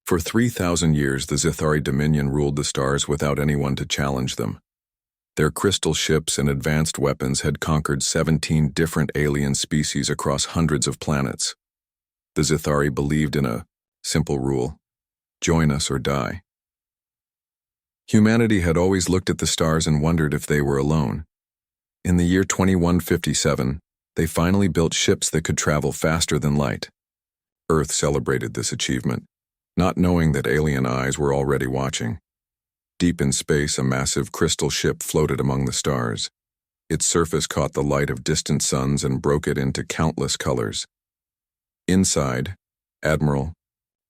For 3,000 years, the Zithari Dominion ruled the stars without anyone to challenge them. Their crystal ships and advanced weapons had conquered 17 different alien species across hundreds of planets. The Zithari believed in a simple rule: join us or die. Humanity had always looked at the stars and wondered if they were alone. In the year 2157, they finally built ships that could travel faster than light. Earth celebrated this achievement, not knowing that alien eyes were already watching. Deep in space, a massive crystal ship floated among the stars. Its surface caught the light of distant suns and broke it into countless colors. Inside, Admiral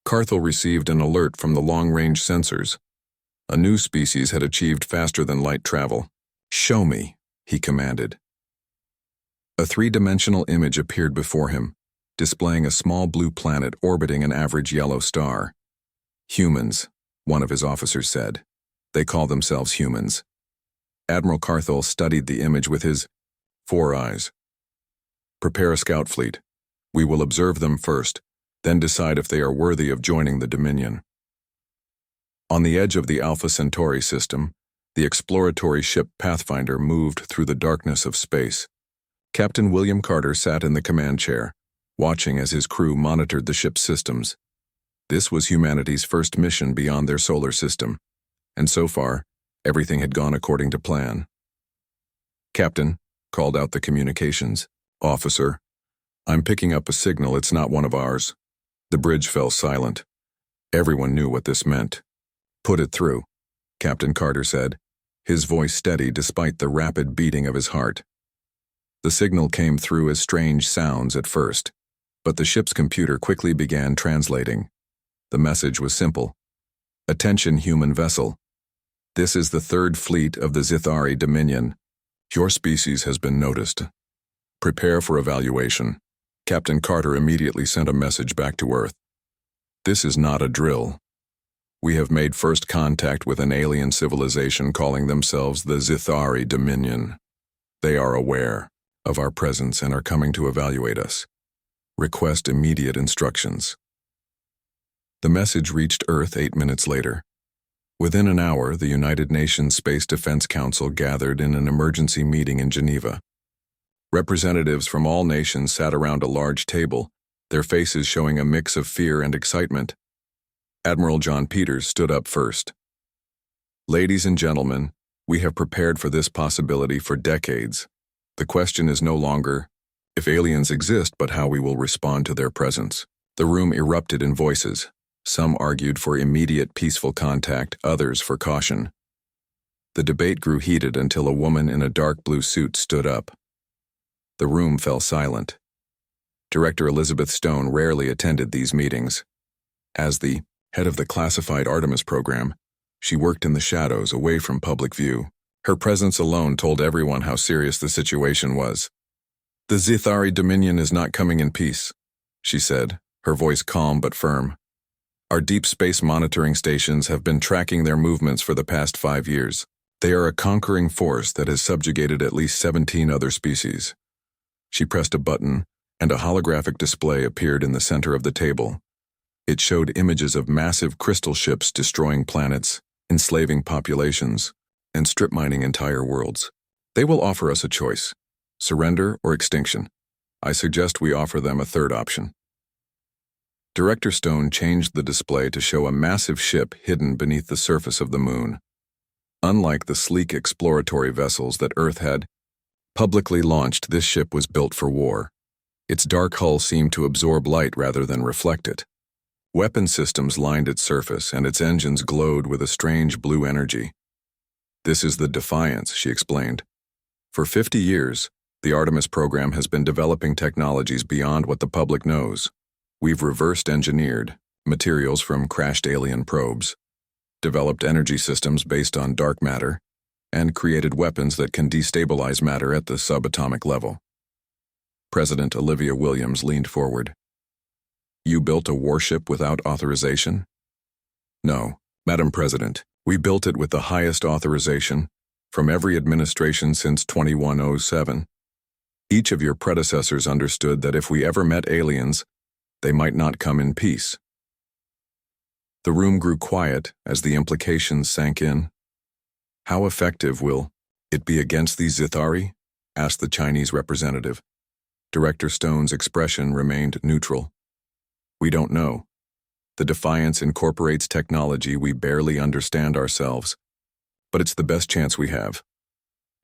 Carthel received an alert from the long-range sensors. A new species had achieved faster-than-light travel. "Show me," he commanded. A three-dimensional image appeared before him, displaying a small blue planet orbiting an average yellow star. "Humans," one of his officers said. "They call themselves humans." Admiral Carthel studied the image with his 4 eyes. "Prepare a scout fleet. We will observe them first, then decide if they are worthy of joining the Dominion." On the edge of the Alpha Centauri system, the exploratory ship Pathfinder moved through the darkness of space. Captain William Carter sat in the command chair, watching as his crew monitored the ship's systems. This was humanity's first mission beyond their solar system, and so far, everything had gone according to plan. "Captain," called out the communications officer, "I'm picking up a signal. It's not one of ours." The bridge fell silent. Everyone knew what this meant. "Put it through," Captain Carter said, his voice steady despite the rapid beating of his heart. The signal came through as strange sounds at first, but the ship's computer quickly began translating. The message was simple: "Attention, human vessel. This is the 3rd Fleet of the Zithari Dominion. Your species has been noticed. Prepare for evaluation." Captain Carter immediately sent a message back to Earth. "This is not a drill. We have made first contact with an alien civilization calling themselves the Zithari Dominion. They are aware of our presence and are coming to evaluate us. Request immediate instructions." The message reached Earth 8 minutes later. Within an hour, the United Nations Space Defense Council gathered in an emergency meeting in Geneva. Representatives from all nations sat around a large table, their faces showing a mix of fear and excitement. Admiral John Peters stood up first. "Ladies and gentlemen, we have prepared for this possibility for decades. The question is no longer if aliens exist, but how we will respond to their presence." The room erupted in voices. Some argued for immediate peaceful contact, others for caution. The debate grew heated until a woman in a dark blue suit stood up. The room fell silent. Director Elizabeth Stone rarely attended these meetings. As the head of the classified Artemis program, she worked in the shadows, away from public view. Her presence alone told everyone how serious the situation was. "The Zithari Dominion is not coming in peace," she said, her voice calm but firm. "Our deep space monitoring stations have been tracking their movements for the past 5 years. They are a conquering force that has subjugated at least 17 other species." She pressed a button, and a holographic display appeared in the center of the table. It showed images of massive crystal ships destroying planets, enslaving populations, and strip mining entire worlds. "They will offer us a choice: surrender or extinction. I suggest we offer them a third option." Director Stone changed the display to show a massive ship hidden beneath the surface of the moon. Unlike the sleek exploratory vessels that Earth had publicly launched, this ship was built for war. Its dark hull seemed to absorb light rather than reflect it. Weapon systems lined its surface, and its engines glowed with a strange blue energy. "This is the Defiance," she explained. "For 50 years, the Artemis program has been developing technologies beyond what the public knows. We've reversed engineered materials from crashed alien probes, developed energy systems based on dark matter, and created weapons that can destabilize matter at the subatomic level." President Olivia Williams leaned forward. "You built a warship without authorization?" "No, Madam President. We built it with the highest authorization from every administration since 2107. Each of your predecessors understood that if we ever met aliens, they might not come in peace." The room grew quiet as the implications sank in. "How effective will it be against these Zithari?" asked the Chinese representative. Director Stone's expression remained neutral. "We don't know. The Defiance incorporates technology we barely understand ourselves, but it's the best chance we have."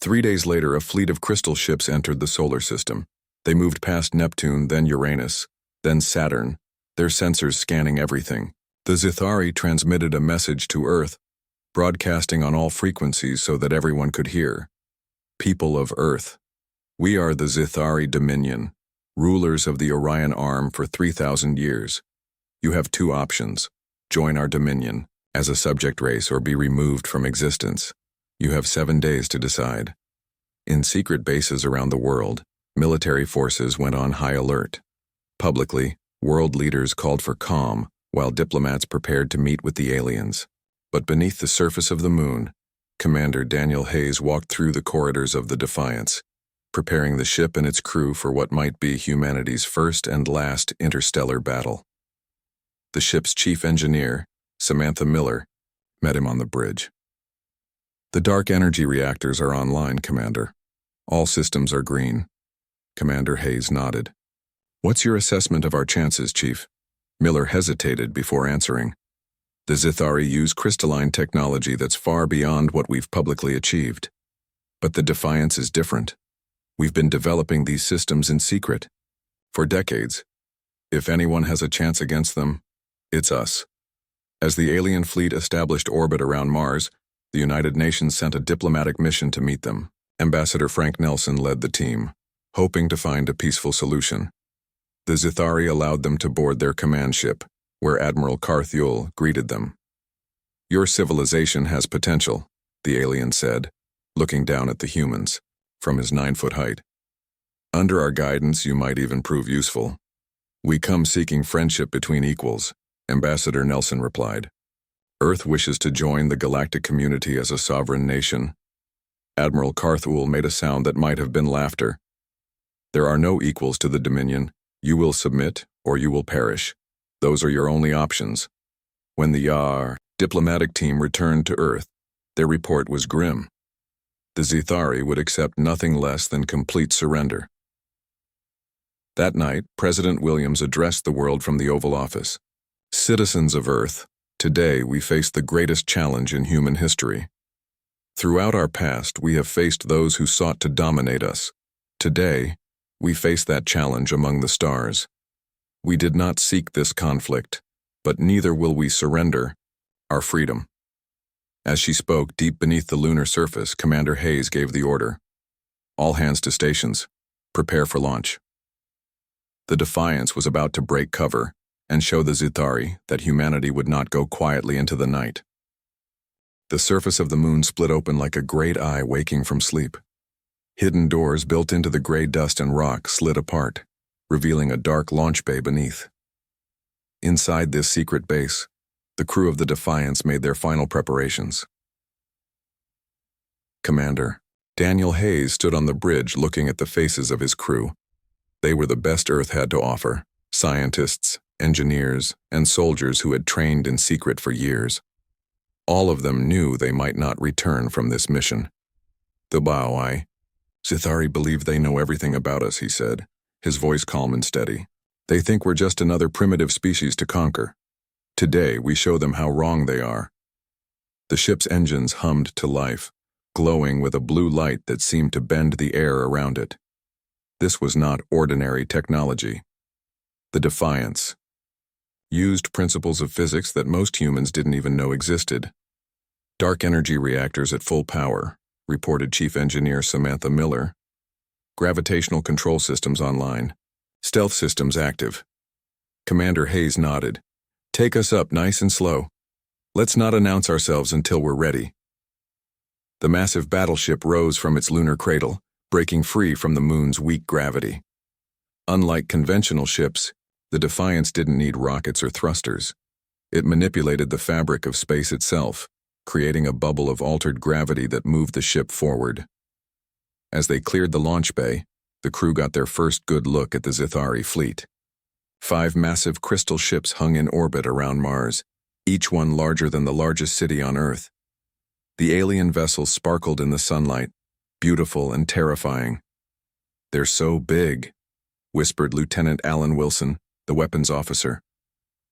3 days later, a fleet of crystal ships entered the solar system. They moved past Neptune, then Uranus, then Saturn, their sensors scanning everything. The Zithari transmitted a message to Earth, broadcasting on all frequencies so that everyone could hear. "People of Earth, we are the Zithari Dominion, rulers of the Orion Arm for 3,000 years. You have 2 options: join our dominion as a subject race or be removed from existence. You have 7 days to decide." In secret bases around the world, military forces went on high alert. Publicly, world leaders called for calm, while diplomats prepared to meet with the aliens. But beneath the surface of the moon, Commander Daniel Hayes walked through the corridors of the Defiance, preparing the ship and its crew for what might be humanity's first and last interstellar battle. The ship's chief engineer, Samantha Miller, met him on the bridge. "The dark energy reactors are online, Commander. All systems are green." Commander Hayes nodded. "What's your assessment of our chances, Chief?" Miller hesitated before answering. "The Zithari use crystalline technology that's far beyond what we've publicly achieved. But the Defiance is different. We've been developing these systems in secret for decades. If anyone has a chance against them, it's us." As the alien fleet established orbit around Mars, the United Nations sent a diplomatic mission to meet them. Ambassador Frank Nelson led the team, hoping to find a peaceful solution. The Zithari allowed them to board their command ship, where Admiral Carthuel greeted them. "Your civilization has potential," the alien said, looking down at the humans from his 9-foot height. "Under our guidance, you might even prove useful." "We come seeking friendship between equals," Ambassador Nelson replied. "Earth wishes to join the galactic community as a sovereign nation." Admiral Carthuel made a sound that might have been laughter. "There are no equals to the Dominion. You will submit, or you will perish. Those are your only options." When the YAR diplomatic team returned to Earth, their report was grim. The Zithari would accept nothing less than complete surrender. That night, President Williams addressed the world from the Oval Office. "Citizens of Earth, today we face the greatest challenge in human history. Throughout our past, we have faced those who sought to dominate us. Today, we face that challenge among the stars. We did not seek this conflict, but neither will we surrender our freedom." As she spoke, deep beneath the lunar surface, Commander Hayes gave the order. "All hands to stations. Prepare for launch." The Defiance was about to break cover and show the Zithari that humanity would not go quietly into the night. The surface of the moon split open like a great eye waking from sleep. Hidden doors built into the gray dust and rock slid apart, revealing a dark launch bay beneath. Inside this secret base, the crew of the Defiance made their final preparations. Commander Daniel Hayes stood on the bridge looking at the faces of his crew. They were the best Earth had to offer: scientists, engineers, and soldiers who had trained in secret for years. All of them knew they might not return from this mission. "The Baoai Zithari believe they know everything about us," he said, his voice calm and steady. "They think we're just another primitive species to conquer. Today, we show them how wrong they are." The ship's engines hummed to life, glowing with a blue light that seemed to bend the air around it. This was not ordinary technology. The Defiance used principles of physics that most humans didn't even know existed. "Dark energy reactors at full power," reported Chief Engineer Samantha Miller. "Gravitational control systems online. Stealth systems active." Commander Hayes nodded. "Take us up nice and slow. Let's not announce ourselves until we're ready." The massive battleship rose from its lunar cradle, breaking free from the moon's weak gravity. Unlike conventional ships, the Defiance didn't need rockets or thrusters. It manipulated the fabric of space itself, creating a bubble of altered gravity that moved the ship forward. As they cleared the launch bay, the crew got their first good look at the Zithari fleet. 5 massive crystal ships hung in orbit around Mars, each one larger than the largest city on Earth. The alien vessels sparkled in the sunlight, beautiful and terrifying. "They're so big," whispered Lieutenant Alan Wilson, the weapons officer.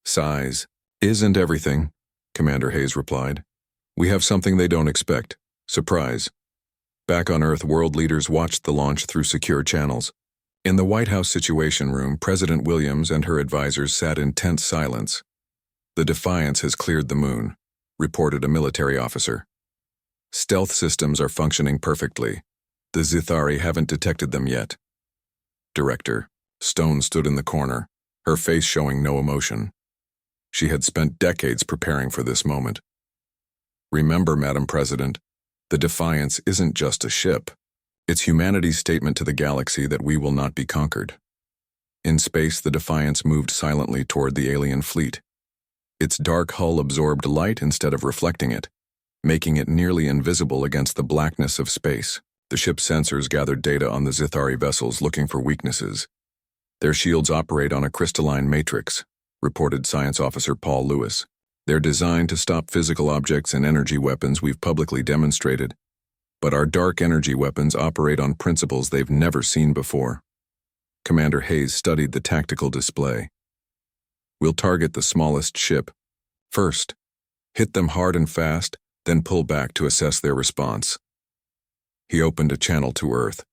"Size isn't everything," Commander Hayes replied. "We have something they don't expect. Surprise." Back on Earth, world leaders watched the launch through secure channels. In the White House Situation Room, President Williams and her advisors sat in tense silence. "The Defiance has cleared the moon," reported a military officer. "Stealth systems are functioning perfectly. The Zithari haven't detected them yet." Director Stone stood in the corner, her face showing no emotion. She had spent decades preparing for this moment. "Remember, Madam President, the Defiance isn't just a ship. It's humanity's statement to the galaxy that we will not be conquered." In space, the Defiance moved silently toward the alien fleet. Its dark hull absorbed light instead of reflecting it, making it nearly invisible against the blackness of space. The ship's sensors gathered data on the Zithari vessels, looking for weaknesses. "Their shields operate on a crystalline matrix," reported Science Officer Paul Lewis. "They're designed to stop physical objects and energy weapons we've publicly demonstrated. But our dark energy weapons operate on principles they've never seen before." Commander Hayes studied the tactical display. "We'll target the smallest ship first, hit them hard and fast, then pull back to assess their response." He opened a channel to Earth.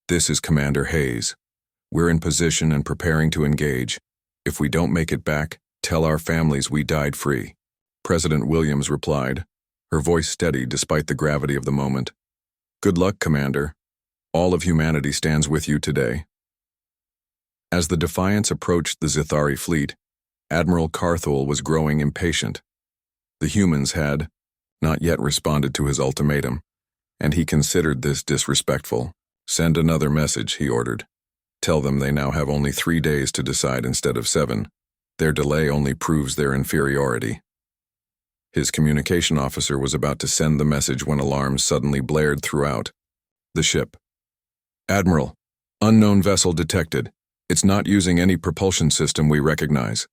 "This is Commander Hayes. We're in position and preparing to engage. If we don't make it back, tell our families we died free." President Williams replied, her voice steady despite the gravity of the moment. "Good luck, Commander. All of humanity stands with you today." As the Defiance approached the Zithari fleet, Admiral Carthol was growing impatient. The humans had not yet responded to his ultimatum, and he considered this disrespectful. "Send another message," he ordered. "Tell them they now have only 3 days to decide instead of 7. Their delay only proves their inferiority." His communication officer was about to send the message when alarms suddenly blared throughout the ship. "Admiral, unknown vessel detected. It's not using any propulsion system we recognize."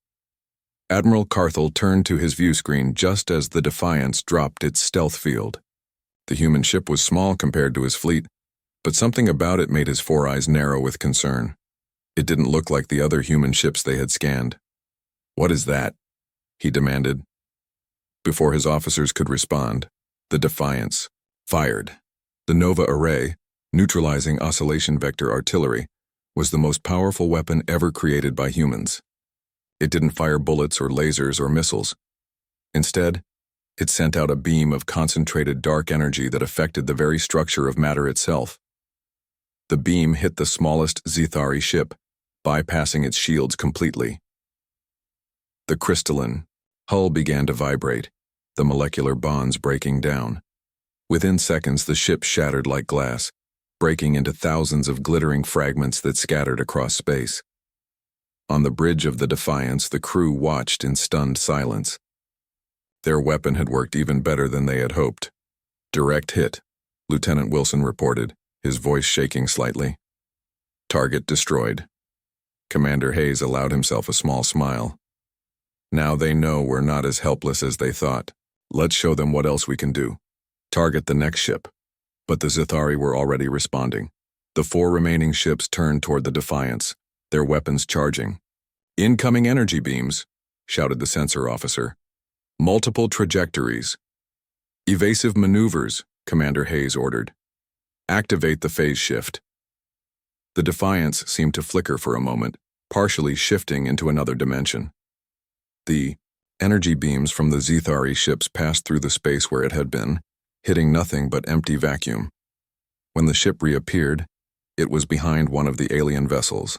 Admiral Carthol turned to his view screen just as the Defiance dropped its stealth field. The human ship was small compared to his fleet, but something about it made his 4 eyes narrow with concern. It didn't look like the other human ships they had scanned. "What is that?" he demanded. Before his officers could respond, the Defiance fired. The Nova Array, neutralizing oscillation vector artillery, was the most powerful weapon ever created by humans. It didn't fire bullets or lasers or missiles. Instead, it sent out a beam of concentrated dark energy that affected the very structure of matter itself. The beam hit the smallest Zithari ship, bypassing its shields completely. The crystalline hull began to vibrate, the molecular bonds breaking down. Within seconds, the ship shattered like glass, breaking into thousands of glittering fragments that scattered across space. On the bridge of the Defiance, the crew watched in stunned silence. Their weapon had worked even better than they had hoped. "Direct hit," Lieutenant Wilson reported, his voice shaking slightly. "Target destroyed." Commander Hayes allowed himself a small smile. "Now they know we're not as helpless as they thought. Let's show them what else we can do. Target the next ship." But the Zithari were already responding. The 4 remaining ships turned toward the Defiance, their weapons charging. "Incoming energy beams," shouted the sensor officer. "Multiple trajectories." "Evasive maneuvers," Commander Hayes ordered. "Activate the phase shift." The Defiance seemed to flicker for a moment, partially shifting into another dimension. The energy beams from the Zithari ships passed through the space where it had been, hitting nothing but empty vacuum. When the ship reappeared, it was behind one of the alien vessels.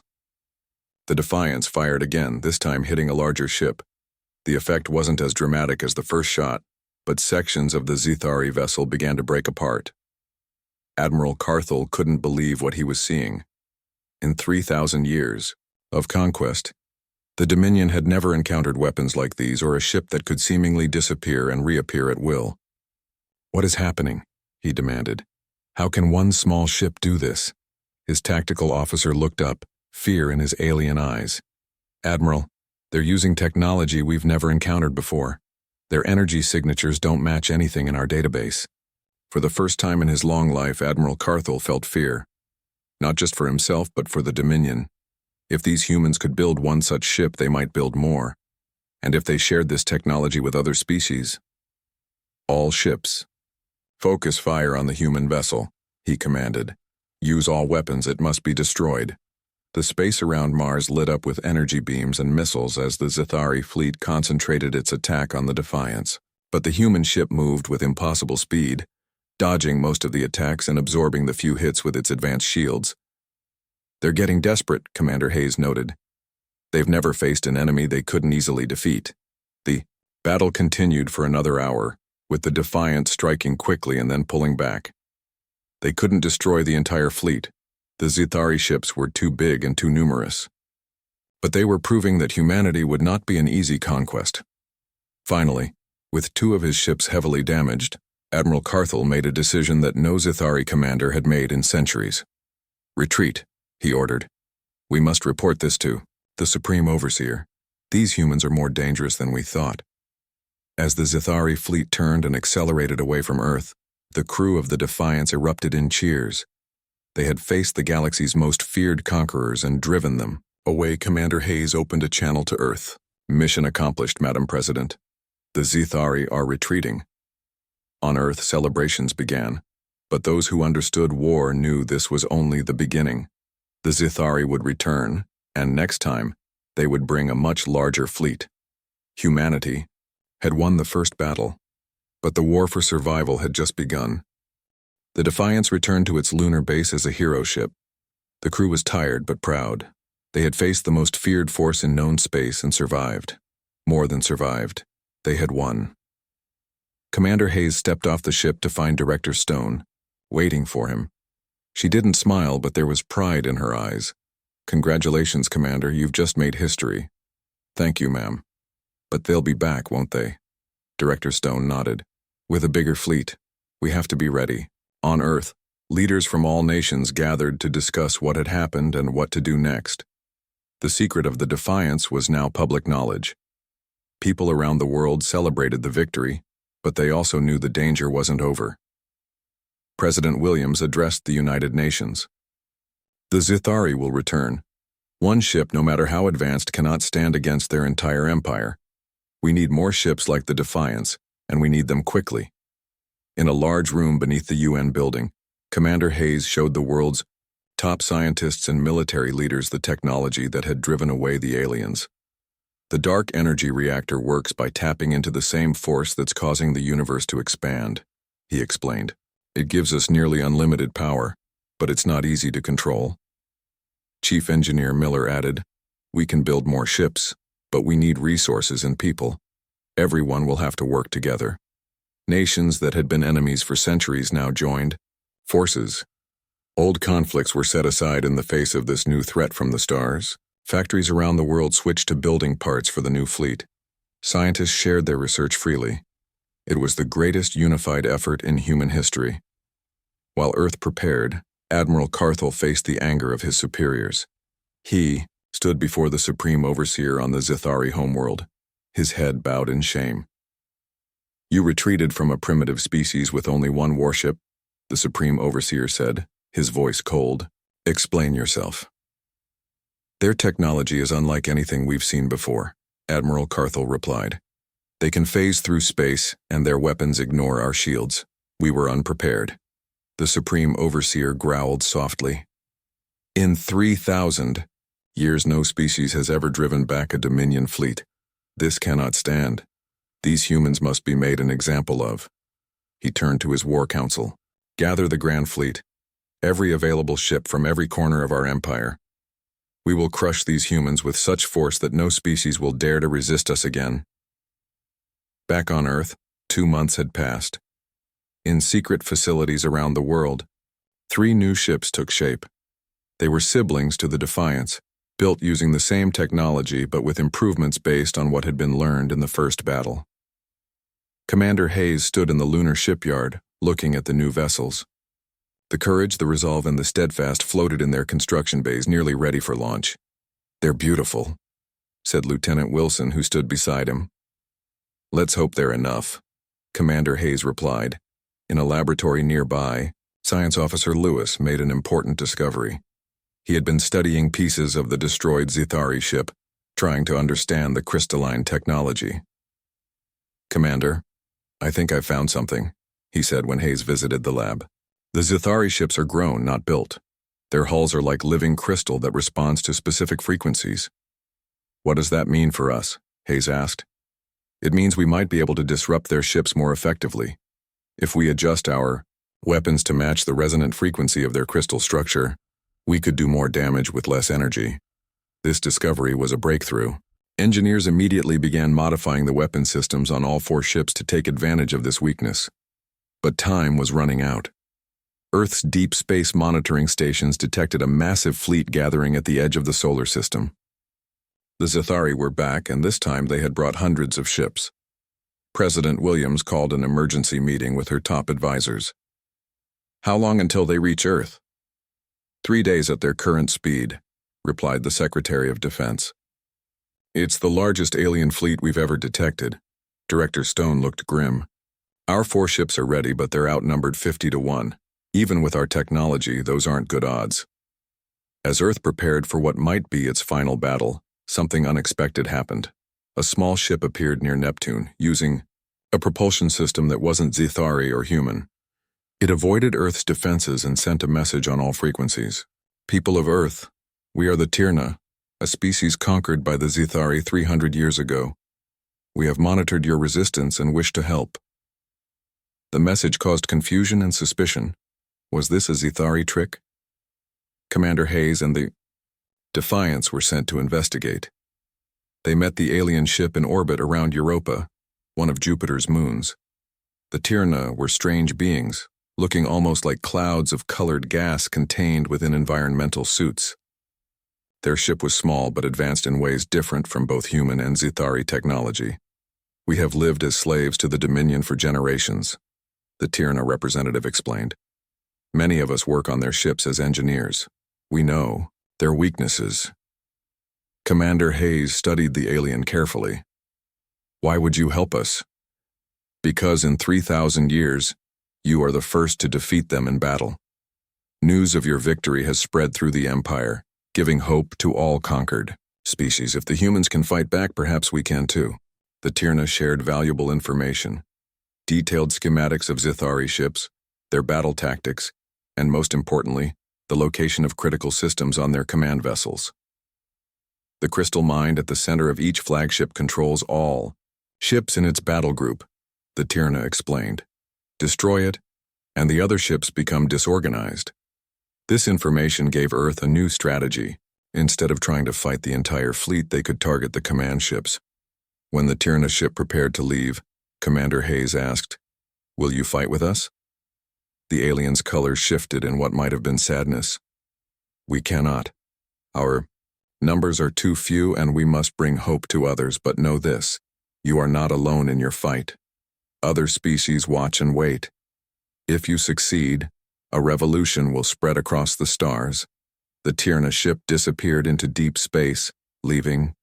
The Defiance fired again, this time hitting a larger ship. The effect wasn't as dramatic as the first shot, but sections of the Zithari vessel began to break apart. Admiral Carthol couldn't believe what he was seeing. In 3,000 years of conquest, the Dominion had never encountered weapons like these or a ship that could seemingly disappear and reappear at will. "What is happening?" he demanded. "How can one small ship do this?" His tactical officer looked up, fear in his alien eyes. "Admiral, They're using technology we've never encountered before. Their energy signatures don't match anything in our database. For the first time in his long life, Admiral Carthel felt fear. Not just for himself, but for the Dominion. If these humans could build one such ship, they might build more. And if they shared this technology with other species. All ships. Focus fire on the human vessel, he commanded. Use all weapons, it must be destroyed. The space around Mars lit up with energy beams and missiles as the Zithari fleet concentrated its attack on the Defiance. But the human ship moved with impossible speed, dodging most of the attacks and absorbing the few hits with its advanced shields. They're getting desperate, Commander Hayes noted. They've never faced an enemy they couldn't easily defeat. The battle continued for another hour, with the Defiant striking quickly and then pulling back. They couldn't destroy the entire fleet. The Zithari ships were too big and too numerous. But they were proving that humanity would not be an easy conquest. Finally, with 2 of his ships heavily damaged, Admiral Carthel made a decision that no Zithari commander had made in centuries. Retreat, he ordered. We must report this to the Supreme Overseer. These humans are more dangerous than we thought. As the Zithari fleet turned and accelerated away from Earth, the crew of the Defiance erupted in cheers. They had faced the galaxy's most feared conquerors and driven them away. Commander Hayes opened a channel to Earth. Mission accomplished, Madam President. The Zithari are retreating. On Earth, celebrations began, but those who understood war knew this was only the beginning. The Zithari would return, and next time, they would bring a much larger fleet. Humanity had won the first battle, but the war for survival had just begun. The Defiance returned to its lunar base as a hero ship. The crew was tired but proud. They had faced the most feared force in known space and survived. More than survived. They had won. Commander Hayes stepped off the ship to find Director Stone, waiting for him. She didn't smile, but there was pride in her eyes. Congratulations, Commander, you've just made history. Thank you, ma'am. But they'll be back, won't they? Director Stone nodded. With a bigger fleet. We have to be ready. On Earth, leaders from all nations gathered to discuss what had happened and what to do next. The secret of the Defiance was now public knowledge. People around the world celebrated the victory, but they also knew the danger wasn't over. President Williams addressed the United Nations. The Zithari will return. One ship, no matter how advanced, cannot stand against their entire empire. We need more ships like the Defiance, and we need them quickly. In a large room beneath the UN building, Commander Hayes showed the world's top scientists and military leaders the technology that had driven away the aliens. The dark energy reactor works by tapping into the same force that's causing the universe to expand, he explained. It gives us nearly unlimited power, but it's not easy to control. Chief Engineer Miller added, we can build more ships, but we need resources and people. Everyone will have to work together. Nations that had been enemies for centuries now joined forces. Old conflicts were set aside in the face of this new threat from the stars. Factories around the world switched to building parts for the new fleet. Scientists shared their research freely. It was the greatest unified effort in human history. While Earth prepared, Admiral Carthel faced the anger of his superiors. He stood before the Supreme Overseer on the Zithari homeworld, his head bowed in shame. You retreated from a primitive species with only one warship, the Supreme Overseer said, his voice cold. Explain yourself. Their technology is unlike anything we've seen before, Admiral Carthel replied. They can phase through space, and their weapons ignore our shields. We were unprepared. The Supreme Overseer growled softly. In 3,000 years, no species has ever driven back a Dominion fleet. This cannot stand. These humans must be made an example of. He turned to his war council. Gather the Grand Fleet, every available ship from every corner of our empire. We will crush these humans with such force that no species will dare to resist us again. Back on Earth, 2 months had passed. In secret facilities around the world, 3 new ships took shape. They were siblings to the Defiance, built using the same technology but with improvements based on what had been learned in the first battle. Commander Hayes stood in the lunar shipyard, looking at the new vessels. The Courage, the Resolve, and the Steadfast floated in their construction bays, nearly ready for launch. They're beautiful. said Lieutenant Wilson, who stood beside him. "Let's hope they're enough," Commander Hayes replied. In a laboratory nearby, Science Officer Lewis made an important discovery. He had been studying pieces of the destroyed Zithari ship, trying to understand the crystalline technology. "Commander, I think I've found something," he said when Hayes visited the lab. "The Zithari ships are grown, not built. Their hulls are like living crystal that responds to specific frequencies." "What does that mean for us?" Hayes asked. "It means we might be able to disrupt their ships more effectively. If we adjust our weapons to match the resonant frequency of their crystal structure, we could do more damage with less energy." This discovery was a breakthrough. Engineers immediately began modifying the weapon systems on all 4 ships to take advantage of this weakness. But time was running out. Earth's deep space monitoring stations detected a massive fleet gathering at the edge of the solar system. The Zithari were back, and this time they had brought hundreds of ships. President Williams called an emergency meeting with her top advisors. "How long until they reach Earth?" 3 days at their current speed," replied the Secretary of Defense. "It's the largest alien fleet we've ever detected." Director Stone looked grim. "Our 4 ships are ready, but they're outnumbered 50-1. Even with our technology, those aren't good odds." As Earth prepared for what might be its final battle, something unexpected happened. A small ship appeared near Neptune, using a propulsion system that wasn't Zithari or human. It avoided Earth's defenses and sent a message on all frequencies. "People of Earth, we are the Tirna, a species conquered by the Zithari 300 years ago. We have monitored your resistance and wish to help." The message caused confusion and suspicion. Was this a Zithari trick? Commander Hayes and the Defiance were sent to investigate. They met the alien ship in orbit around Europa, one of Jupiter's moons. The Tirna were strange beings, looking almost like clouds of colored gas contained within environmental suits. Their ship was small but advanced in ways different from both human and Zithari technology. "We have lived as slaves to the Dominion for generations," the Tirna representative explained. "Many of us work on their ships as engineers. We know their weaknesses." Commander Hayes studied the alien carefully. "Why would you help us?" "Because in 3,000 years, you are the first to defeat them in battle. News of your victory has spread through the Empire, giving hope to all conquered species. If the humans can fight back, perhaps we can too." The Tirna shared valuable information, detailed schematics of Zithari ships, their battle tactics, and most importantly, the location of critical systems on their command vessels. The crystal mind at the center of each flagship controls all ships in its battle group, the Tirna explained. Destroy it, and the other ships become disorganized. This information gave Earth a new strategy. Instead of trying to fight the entire fleet, they could target the command ships. When the Tirna ship prepared to leave, Commander Hayes asked, "Will you fight with us?" The alien's colors shifted in what might have been sadness. "We cannot. Our numbers are too few, and we must bring hope to others, but know this, you are not alone in your fight. Other species watch and wait. If you succeed, a revolution will spread across the stars." The Tirna ship disappeared into deep space, leaving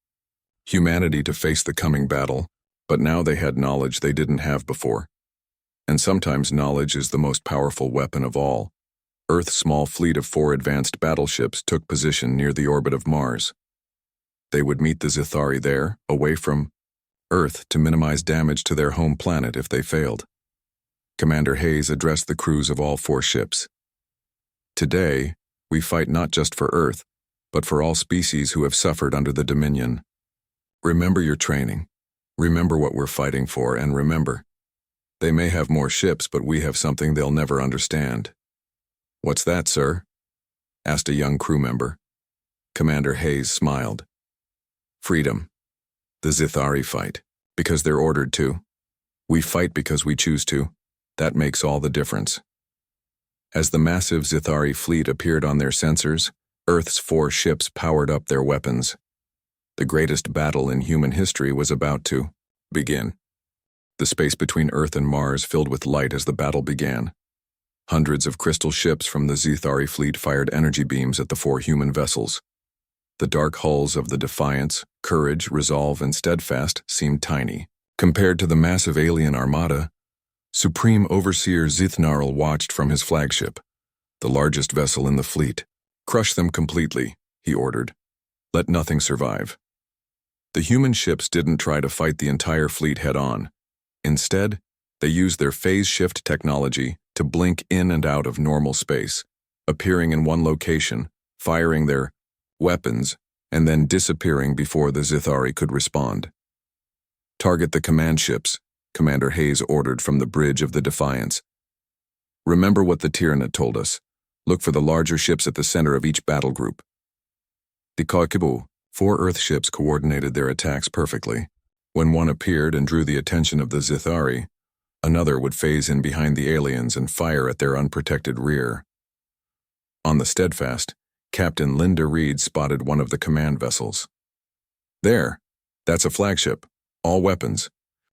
humanity to face the coming battle, but now they had knowledge they didn't have before. And sometimes knowledge is the most powerful weapon of all. Earth's small fleet of 4 advanced battleships took position near the orbit of Mars. They would meet the Zithari there, away from Earth, to minimize damage to their home planet if they failed. Commander Hayes addressed the crews of all 4 ships. "Today, we fight not just for Earth, but for all species who have suffered under the Dominion. Remember your training. Remember what we're fighting for, and remember, they may have more ships, but we have something they'll never understand." "What's that, sir?" asked a young crew member. Commander Hayes smiled. "Freedom. The Zithari fight, because they're ordered to. We fight because we choose to. That makes all the difference." As the massive Zithari fleet appeared on their sensors, Earth's 4 ships powered up their weapons. The greatest battle in human history was about to begin. The space between Earth and Mars filled with light as the battle began. Hundreds of crystal ships from the Zithari fleet fired energy beams at the 4 human vessels. The dark hulls of the Defiance, Courage, Resolve, and Steadfast seemed tiny. Compared to the massive alien armada, Supreme Overseer Zithnarl watched from his flagship, the largest vessel in the fleet. "Crush them completely," he ordered. "Let nothing survive." The human ships didn't try to fight the entire fleet head-on. Instead, they used their phase shift technology to blink in and out of normal space, appearing in one location, firing their weapons, and then disappearing before the Zithari could respond. "Target the command ships," Commander Hayes ordered from the bridge of the Defiance. "Remember what the Tyranid told us. Look for the larger ships at the center of each battle group." The Koikibu, 4 Earth ships coordinated their attacks perfectly. When one appeared and drew the attention of the Zithari, another would phase in behind the aliens and fire at their unprotected rear. On the Steadfast, Captain Linda Reed spotted one of the command vessels. "There, that's a flagship. All weapons.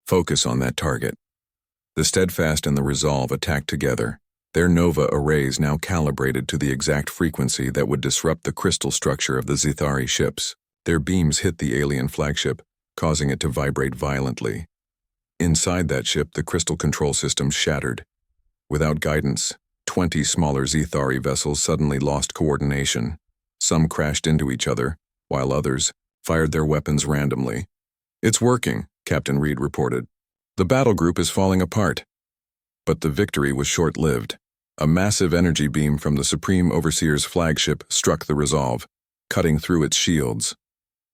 Focus on that target." The Steadfast and the Resolve attacked together, their Nova arrays now calibrated to the exact frequency that would disrupt the crystal structure of the Zithari ships. Their beams hit the alien flagship, causing it to vibrate violently. Inside that ship, the crystal control system shattered. Without guidance, 20 smaller Zithari vessels suddenly lost coordination. Some crashed into each other, while others fired their weapons randomly. "It's working," Captain Reed reported. "The battle group is falling apart." But the victory was short-lived. A massive energy beam from the Supreme Overseer's flagship struck the Resolve, cutting through its shields.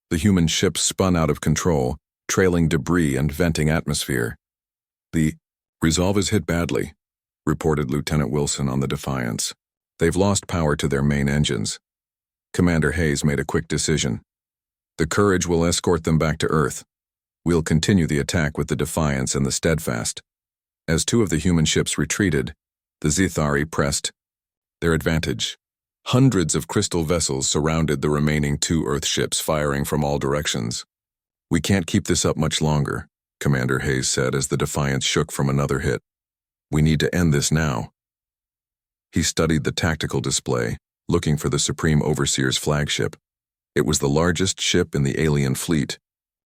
The human ship spun out of control, trailing debris and venting atmosphere. "The Resolve is hit badly," reported Lieutenant Wilson on the Defiance. "They've lost power to their main engines." Commander Hayes made a quick decision. "The Courage will escort them back to Earth. We'll continue the attack with the Defiance and the Steadfast." As 2 of the human ships retreated, the Zithari pressed their advantage. Hundreds of crystal vessels surrounded the remaining 2 Earth ships, firing from all directions. "We can't keep this up much longer," Commander Hayes said as the Defiance shook from another hit. "We need to end this now." He studied the tactical display, looking for the Supreme Overseer's flagship. It was the largest ship in the alien fleet,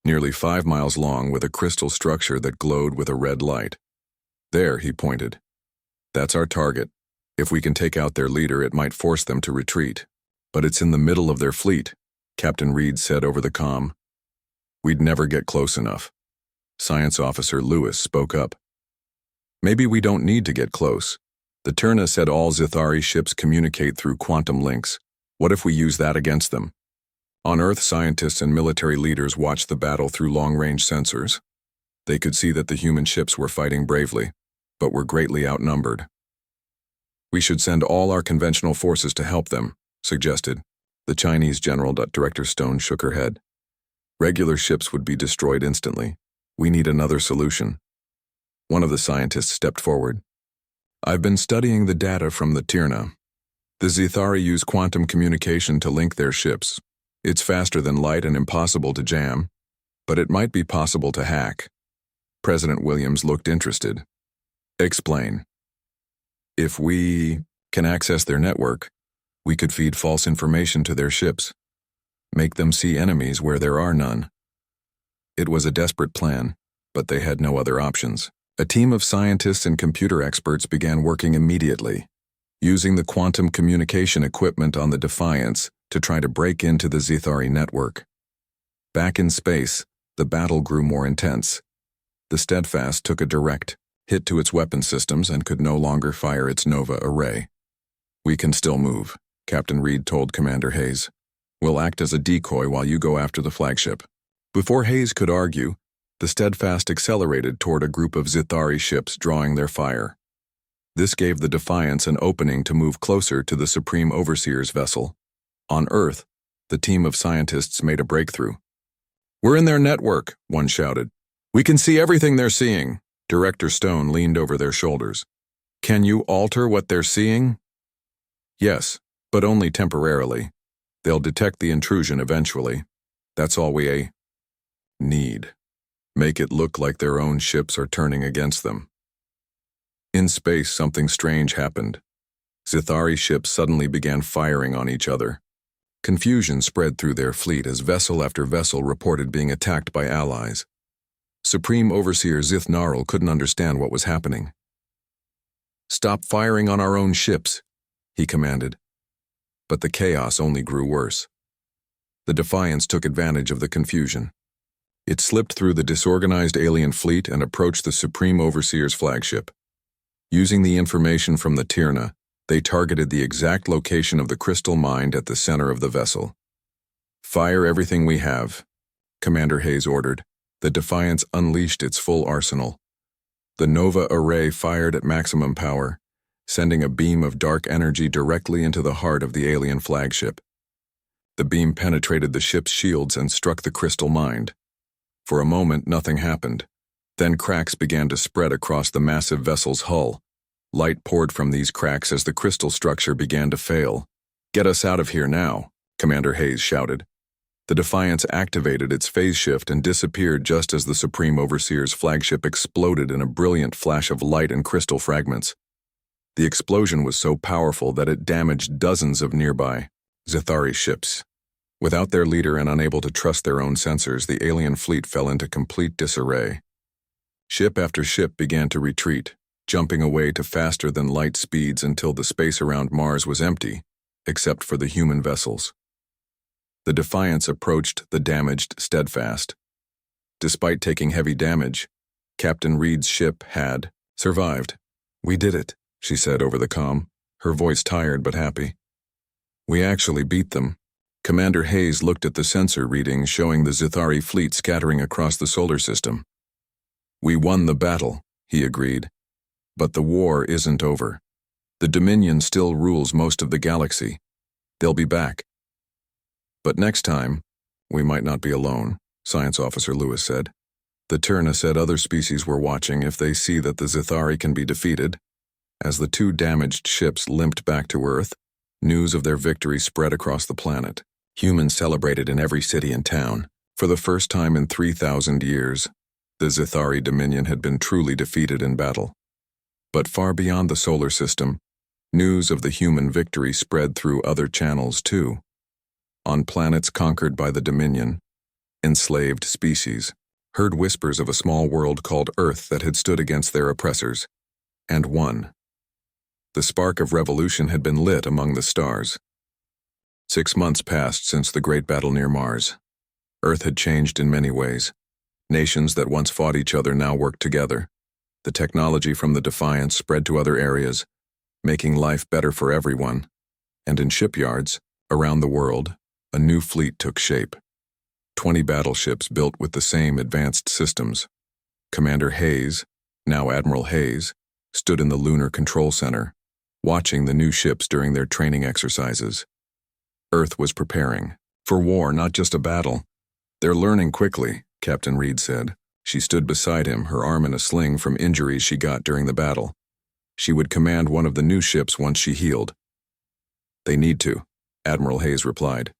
nearly 5 miles long with a crystal structure that glowed with a red light. "There," he pointed. "That's our target. If we can take out their leader, it might force them to retreat. But it's in the middle of their fleet," Captain Reed said over the comm. "We'd never get close enough." Science Officer Lewis spoke up. "Maybe we don't need to get close. The Turna said all Zithari ships communicate through quantum links. What if we use that against them?" On Earth, scientists and military leaders watched the battle through long-range sensors. They could see that the human ships were fighting bravely, but were greatly outnumbered. "We should send all our conventional forces to help them," suggested. The Chinese General. Director Stone shook her head. "Regular ships would be destroyed instantly. We need another solution." One of the scientists stepped forward. "I've been studying the data from the Tyrna. The Zithari use quantum communication to link their ships. It's faster than light and impossible to jam, but it might be possible to hack." President Williams looked interested. "Explain." "If we can access their network, we could feed false information to their ships, make them see enemies where there are none." It was a desperate plan, but they had no other options. A team of scientists and computer experts began working immediately, using the quantum communication equipment on the Defiance to try to break into the Zithari network. Back in space, the battle grew more intense. The Steadfast took a direct hit to its weapon systems and could no longer fire its Nova array. "We can still move," Captain Reed told Commander Hayes. "We'll act as a decoy while you go after the flagship." Before Hayes could argue, the Steadfast accelerated toward a group of Zithari ships drawing their fire. This gave the Defiance an opening to move closer to the Supreme Overseer's vessel. On Earth, the team of scientists made a breakthrough. "We're in their network," one shouted. "We can see everything they're seeing." Director Stone leaned over their shoulders. "Can you alter what they're seeing?" "Yes, but only temporarily. They'll detect the intrusion eventually. That's all we need. Make it look like their own ships are turning against them." In space, something strange happened. Zithari ships suddenly began firing on each other. Confusion spread through their fleet as vessel after vessel reported being attacked by allies. Supreme Overseer Zith Gnarl couldn't understand what was happening. "Stop firing on our own ships," he commanded. But the chaos only grew worse. The Defiance took advantage of the confusion. It slipped through the disorganized alien fleet and approached the Supreme Overseer's flagship. Using the information from the Tyrna, they targeted the exact location of the crystal mine at the center of the vessel. "Fire everything we have," Commander Hayes ordered. The Defiance unleashed its full arsenal. The Nova array fired at maximum power, sending a beam of dark energy directly into the heart of the alien flagship. The beam penetrated the ship's shields and struck the crystal mine. For a moment, nothing happened. Then cracks began to spread across the massive vessel's hull. Light poured from these cracks as the crystal structure began to fail. "Get us out of here now," Commander Hayes shouted. The Defiance activated its phase shift and disappeared just as the Supreme Overseer's flagship exploded in a brilliant flash of light and crystal fragments. The explosion was so powerful that it damaged dozens of nearby Zithari ships. Without their leader and unable to trust their own sensors, the alien fleet fell into complete disarray. Ship after ship began to retreat, jumping away to faster-than-light speeds until the space around Mars was empty, except for the human vessels. The Defiance approached the damaged Steadfast. Despite taking heavy damage, Captain Reed's ship had survived. "We did it," she said over the comm, her voice tired but happy. "We actually beat them." Commander Hayes looked at the sensor readings showing the Zithari fleet scattering across the solar system. "We won the battle," he agreed. "But the war isn't over. The Dominion still rules most of the galaxy. They'll be back. But next time, we might not be alone," Science Officer Lewis said. The Tyrna said other species were watching if they see that the Zithari can be defeated. As the two damaged ships limped back to Earth, news of their victory spread across the planet. Humans celebrated in every city and town. For the first time in 3,000 years, the Zithari Dominion had been truly defeated in battle. But far beyond the solar system, news of the human victory spread through other channels too. On planets conquered by the Dominion, enslaved species heard whispers of a small world called Earth that had stood against their oppressors, and won. The spark of revolution had been lit among the stars. 6 months passed since the great battle near Mars. Earth had changed in many ways. Nations that once fought each other now worked together. The technology from the Defiance spread to other areas, making life better for everyone. And in shipyards, around the world, a new fleet took shape. 20 battleships built with the same advanced systems. Commander Hayes, now Admiral Hayes, stood in the Lunar Control Center, watching the new ships during their training exercises. Earth was preparing for war, not just a battle. "They're learning quickly," Captain Reed said. She stood beside him, her arm in a sling from injuries she got during the battle. She would command one of the new ships once she healed. "They need to," Admiral Hayes replied.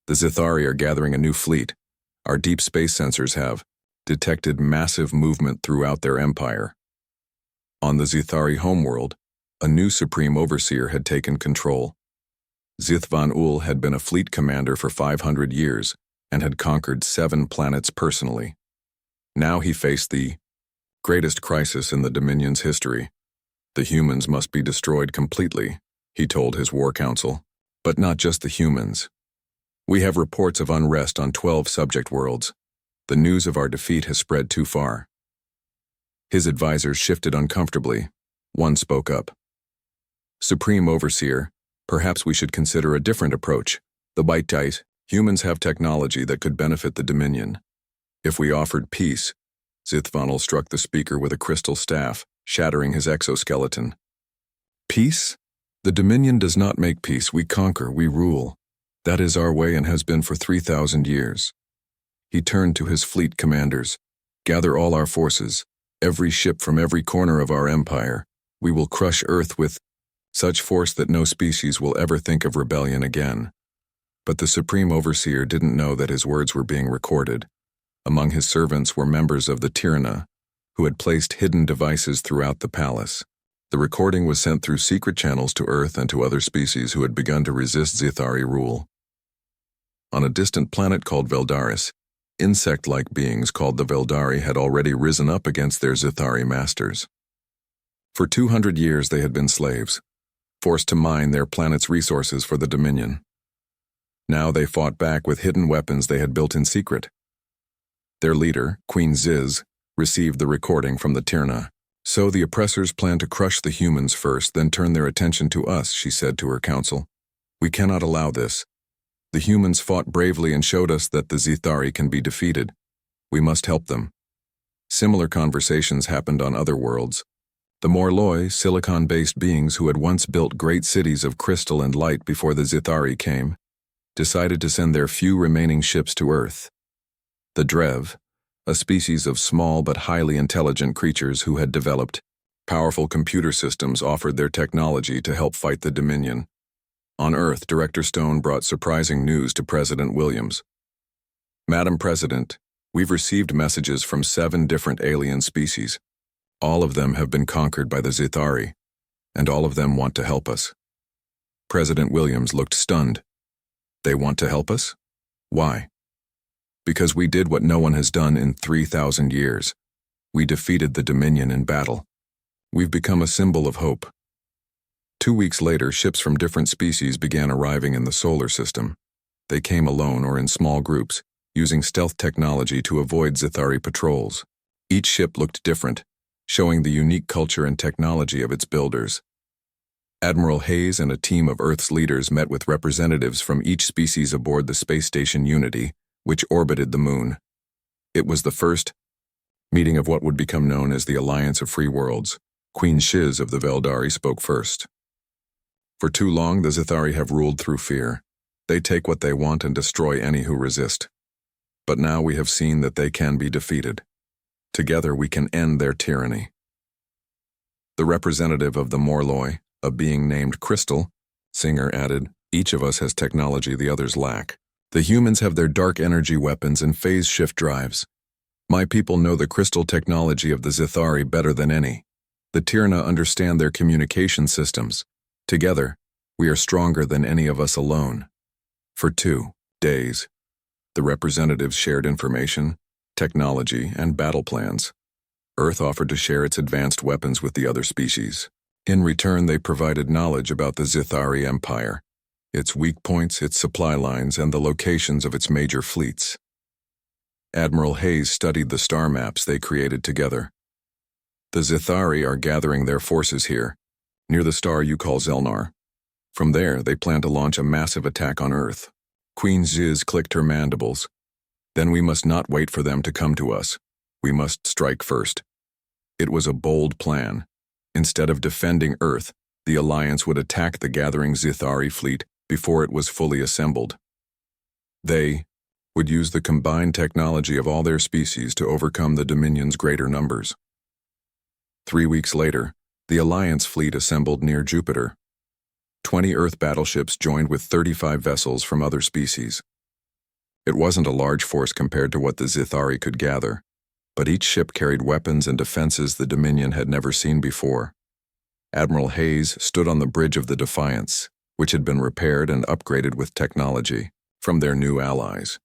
"The Zithari are gathering a new fleet. Our deep space sensors have detected massive movement throughout their empire." On the Zithari homeworld, a new Supreme Overseer had taken control. Zith Van Ool had been a fleet commander for 500 years and had conquered 7 planets personally. Now he faced the greatest crisis in the Dominion's history. The humans must be destroyed completely, he told his war council. But not just the humans. "We have reports of unrest on 12 subject worlds. The news of our defeat has spread too far." His advisors shifted uncomfortably. One spoke up. "Supreme Overseer, perhaps we should consider a different approach. The Bite-Dice, humans have technology that could benefit the Dominion. If we offered peace," Zithvanel struck the speaker with a crystal staff, shattering his exoskeleton. "Peace? The Dominion does not make peace. We conquer, we rule. That is our way and has been for 3,000 years. He turned to his fleet commanders. "Gather all our forces, every ship from every corner of our empire. We will crush Earth with such force that no species will ever think of rebellion again." But the Supreme Overseer didn't know that his words were being recorded. Among his servants were members of the Tyrna, who had placed hidden devices throughout the palace. The recording was sent through secret channels to Earth and to other species who had begun to resist Zithari rule. On a distant planet called Veldaris, insect-like beings called the Veldari had already risen up against their Zithari masters. For 200 years they had been slaves, forced to mine their planet's resources for the Dominion. Now they fought back with hidden weapons they had built in secret. Their leader, Queen Ziz, received the recording from the Tyrna. So the oppressors plan to crush the humans first, then turn their attention to us, she said to her council. We cannot allow this. The humans fought bravely and showed us that the Zithari can be defeated. We must help them. Similar conversations happened on other worlds. The Morloi, silicon-based beings who had once built great cities of crystal and light before the Zithari came, decided to send their few remaining ships to Earth. The Drev, a species of small but highly intelligent creatures who had developed powerful computer systems, offered their technology to help fight the Dominion. On Earth, Director Stone brought surprising news to President Williams. Madam President, we've received messages from 7 different alien species. All of them have been conquered by the Zithari, and all of them want to help us. President Williams looked stunned. They want to help us? Why? Because we did what no one has done in 3,000 years. We defeated the Dominion in battle. We've become a symbol of hope. 2 weeks later, ships from different species began arriving in the solar system. They came alone or in small groups, using stealth technology to avoid Zithari patrols. Each ship looked different, showing the unique culture and technology of its builders. Admiral Hayes and a team of Earth's leaders met with representatives from each species aboard the space station Unity, which orbited the moon. It was the first meeting of what would become known as the Alliance of Free Worlds. Queen Shiz of the Veldari spoke first. For too long, the Zithari have ruled through fear. They take what they want and destroy any who resist. But now we have seen that they can be defeated. Together we can end their tyranny. The representative of the Morloi, a being named Crystal, Singer added, each of us has technology the others lack. The humans have their dark energy weapons and phase shift drives. My people know the crystal technology of the Zithari better than any. The Tyrna understand their communication systems. Together, we are stronger than any of us alone. For 2 days, the representatives shared information, technology, and battle plans. Earth offered to share its advanced weapons with the other species. In return, they provided knowledge about the Zithari Empire, its weak points, its supply lines, and the locations of its major fleets. Admiral Hayes studied the star maps they created together. The Zithari are gathering their forces here, near the star you call Zelnar. From there, they plan to launch a massive attack on Earth. Queen Ziz clicked her mandibles. Then we must not wait for them to come to us. We must strike first. It was a bold plan. Instead of defending Earth, the Alliance would attack the gathering Zithari fleet before it was fully assembled. They would use the combined technology of all their species to overcome the Dominion's greater numbers. 3 weeks later, the Alliance fleet assembled near Jupiter. 20 Earth battleships joined with 35 vessels from other species. It wasn't a large force compared to what the Zithari could gather, but each ship carried weapons and defenses the Dominion had never seen before. Admiral Hayes stood on the bridge of the Defiance, which had been repaired and upgraded with technology from their new allies.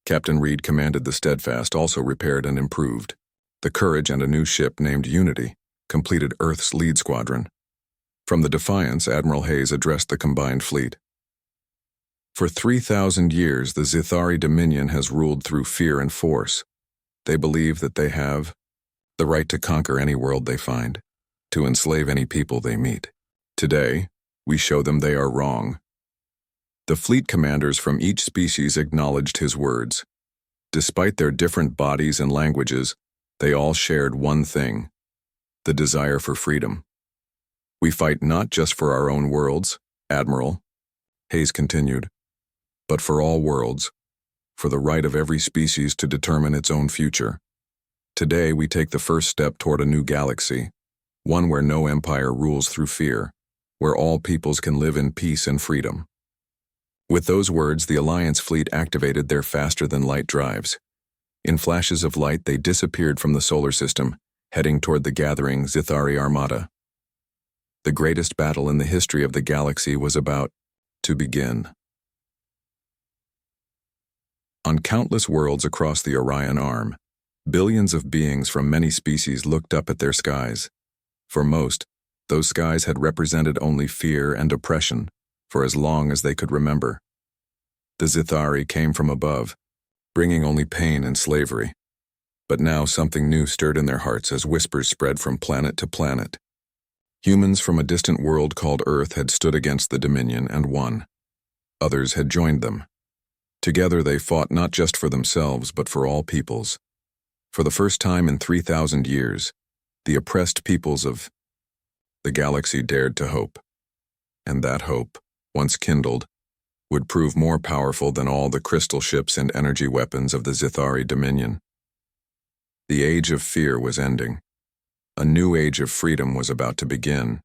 Captain Reed commanded the Steadfast, also repaired and improved. The Courage and a new ship named Unity completed Earth's lead squadron. From the Defiance, Admiral Hayes addressed the combined fleet. For 3,000 years, the Zithari Dominion has ruled through fear and force. They believe that they have the right to conquer any world they find, to enslave any people they meet. Today, we show them they are wrong. The fleet commanders from each species acknowledged his words. Despite their different bodies and languages, they all shared one thing: the desire for freedom. We fight not just for our own worlds, Admiral, Hayes continued, but for all worlds, for the right of every species to determine its own future. Today we take the first step toward a new galaxy, one where no empire rules through fear, where all peoples can live in peace and freedom. With those words, the Alliance fleet activated their faster-than-light drives. In flashes of light, they disappeared from the solar system, heading toward the gathering Zithari Armada. The greatest battle in the history of the galaxy was about to begin. On countless worlds across the Orion Arm, billions of beings from many species looked up at their skies. For most, those skies had represented only fear and oppression for as long as they could remember. The Zithari came from above, bringing only pain and slavery. But now something new stirred in their hearts as whispers spread from planet to planet. Humans from a distant world called Earth had stood against the Dominion and won. Others had joined them. Together they fought not just for themselves but for all peoples. For the first time in 3,000 years, the oppressed peoples of the galaxy dared to hope. And that hope, once kindled, would prove more powerful than all the crystal ships and energy weapons of the Zithari Dominion. The age of fear was ending. A new age of freedom was about to begin.